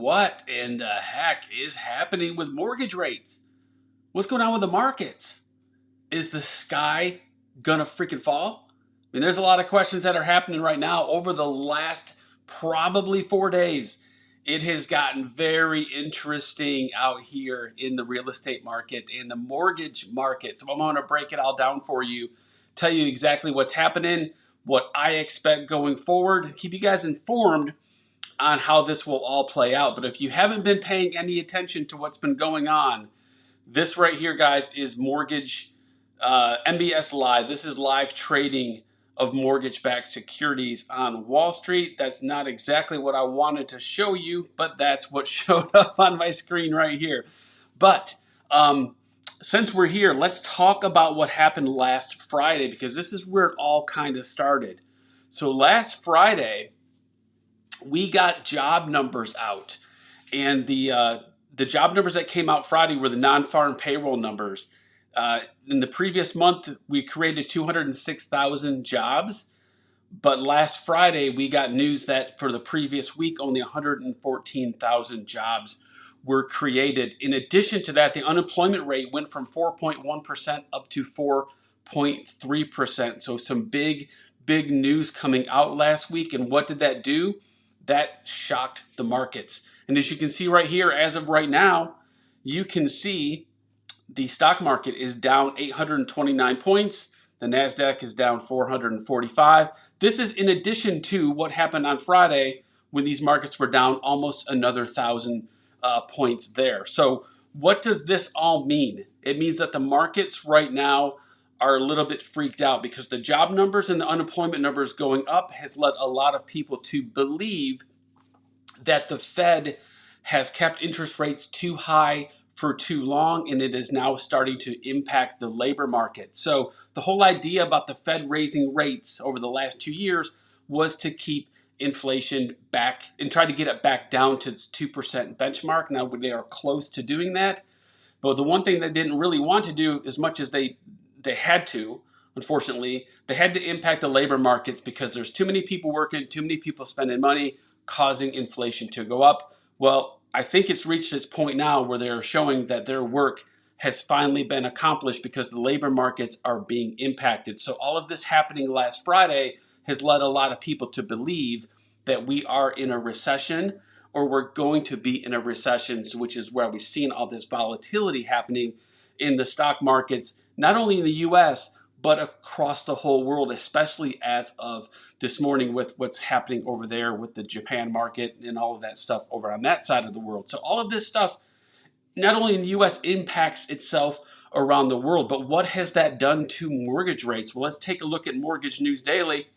what in the heck is happening with mortgage rates? What's going on with the markets? Is the sky gonna freaking fall? I mean, there's a lot of questions that are happening right now. Over the last probably 4 days, it has gotten very interesting out here in the real estate market and the mortgage market. So I'm going to break it all down for you, tell you exactly what's happening, what I expect going forward, keep you guys informed on how this will all play out. But if you haven't been paying any attention to what's been going on, this right here, guys, is mortgage MBS Live. This is live trading of mortgage-backed securities on Wall Street. That's not exactly what I wanted to show you, but that's what showed up on my screen right here. But since we're here, let's talk about what happened last Friday, because this is where it all kind of started. So last Friday, we got job numbers out, and the job numbers that came out Friday were the non-farm payroll numbers. In the previous month, we created 206,000 jobs, but last Friday we got news that for the previous week only 114,000 jobs were created. In addition to that, the unemployment rate went from 4.1% up to 4.3%. So some big news coming out last week. And what did that do? That shocked the markets. And as you can see right here, as of right now, you can see the stock market is down 829 points. The NASDAQ is down 445. This is in addition to what happened on Friday when these markets were down almost another 1,000 points there. So what does this all mean? It means that the markets right now are a little bit freaked out because the job numbers and the unemployment numbers going up has led a lot of people to believe that the Fed has kept interest rates too high for too long, and it is now starting to impact the labor market. So the whole idea about the Fed raising rates over the last 2 years was to keep inflation back and try to get it back down to its 2% benchmark. Now they are close to doing that. But the one thing they didn't really want to do, as much as they had to, unfortunately, they had to impact the labor markets because there's too many people working, too many people spending money, causing inflation to go up. Well, I think it's reached its point now where they're showing that their work has finally been accomplished because the labor markets are being impacted. So all of this happening last Friday has led a lot of people to believe that we are in a recession, or we're going to be in a recession, which is where we've seen all this volatility happening in the stock markets, not only in the US, but across the whole world, especially as of this morning with what's happening over there with the Japan market and all of that stuff over on that side of the world. So all of this stuff, not only in the US, impacts itself around the world, but what has that done to mortgage rates? Well, let's take a look at Mortgage News Daily.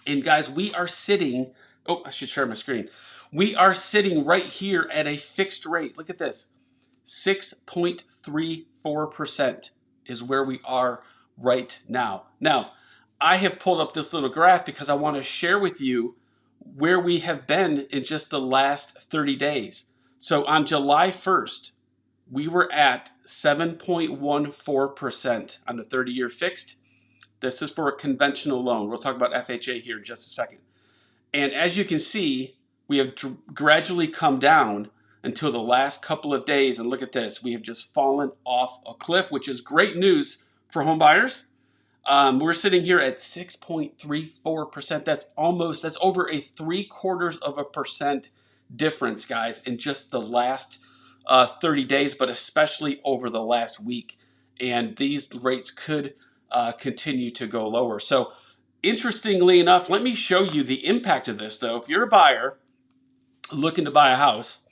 And guys, we are sitting, I should share my screen. We are sitting right here at a fixed rate. Look at this, 6.34% is where we are right now. Now, I have pulled up this little graph because I want to share with you where we have been in just the last 30 days. So on July 1st, we were at 7.14% on the 30-year fixed. This is for a conventional loan. We'll talk about FHA here in just a second. And as you can see, we have gradually come down until the last couple of days. And look at this. We have just fallen off a cliff, which is great news for home buyers. We're sitting here at 6.34%. That's over a 0.75% difference, guys, in just the last 30 days, but especially over the last week. And these rates could continue to go lower. So interestingly enough, let me show you the impact of this, though. If you're a buyer looking to buy a house,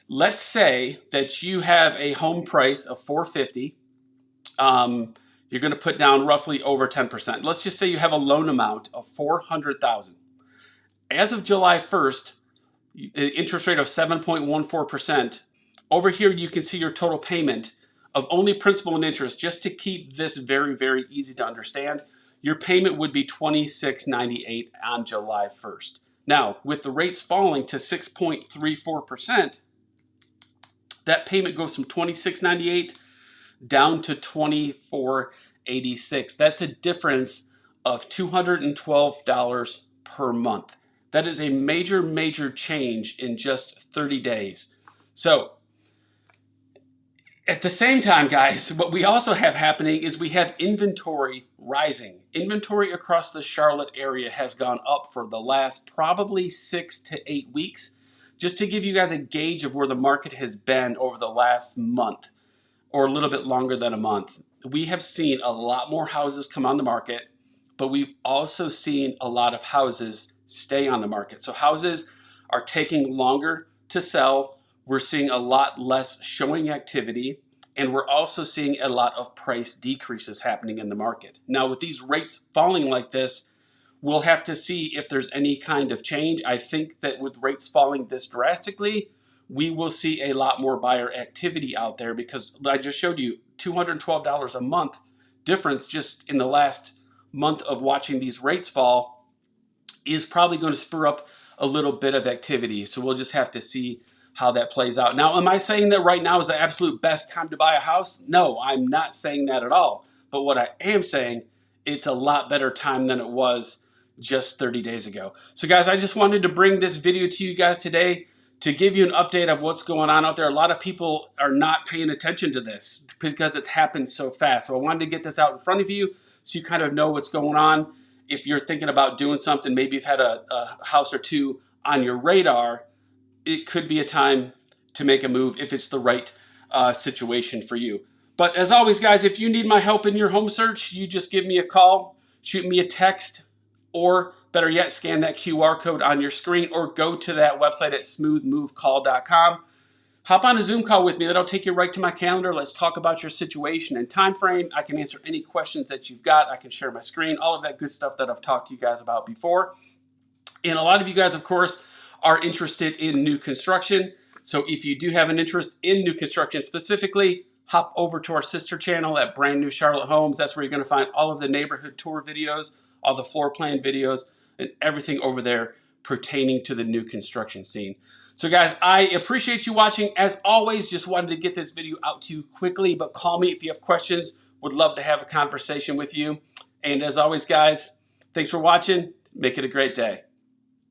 let's say that you have a home price of $450,000. You're going to put down roughly over 10%. Let's just say you have a loan amount of $400,000. As of July 1st, the interest rate of 7.14%. Over here, you can see your total payment of only principal and interest. Just to keep this very, very easy to understand, your payment would be $26.98 on July 1st. Now, with the rates falling to 6.34%, that payment goes from $26.98 down to $24.86. That's a difference of $212 per month. That is a major, major change in just 30 days. So at the same time, guys, what we also have happening is we have inventory rising. Inventory across the Charlotte area has gone up for the last probably 6 to 8 weeks. Just to give you guys a gauge of where the market has been over the last month, or a little bit longer than a month, we have seen a lot more houses come on the market, but we've also seen a lot of houses stay on the market. So houses are taking longer to sell. We're seeing a lot less showing activity, and we're also seeing a lot of price decreases happening in the market. Now, with these rates falling like this, we'll have to see if there's any kind of change. I think that with rates falling this drastically, we will see a lot more buyer activity out there, because I just showed you $212 a month difference just in the last month of watching these rates fall is probably going to spur up a little bit of activity. So we'll just have to see how that plays out. Now, am I saying that right now is the absolute best time to buy a house? No, I'm not saying that at all. But what I am saying, it's a lot better time than it was just 30 days ago. So guys, I just wanted to bring this video to you guys today to give you an update of what's going on out there. A lot of people are not paying attention to this because it's happened so fast. So I wanted to get this out in front of you so you kind of know what's going on. If you're thinking about doing something, maybe you've had a house or two on your radar, it could be a time to make a move if it's the right situation for you. But as always, guys, if you need my help in your home search, you just give me a call, shoot me a text, or better yet, scan that QR code on your screen, or go to that website at smoothmovecall.com. Hop on a Zoom call with me. That'll take you right to my calendar. Let's talk about your situation and time frame. I can answer any questions that you've got. I can share my screen, all of that good stuff that I've talked to you guys about before. And a lot of you guys, of course, are interested in new construction. So if you do have an interest in new construction specifically, hop over to our sister channel at Brand New Charlotte Homes. That's where you're going to find all of the neighborhood tour videos, all the floor plan videos, and everything over there pertaining to the new construction scene. So guys, I appreciate you watching. As always, just wanted to get this video out to you quickly, but call me if you have questions. Would love to have a conversation with you. And as always, guys, thanks for watching. Make it a great day.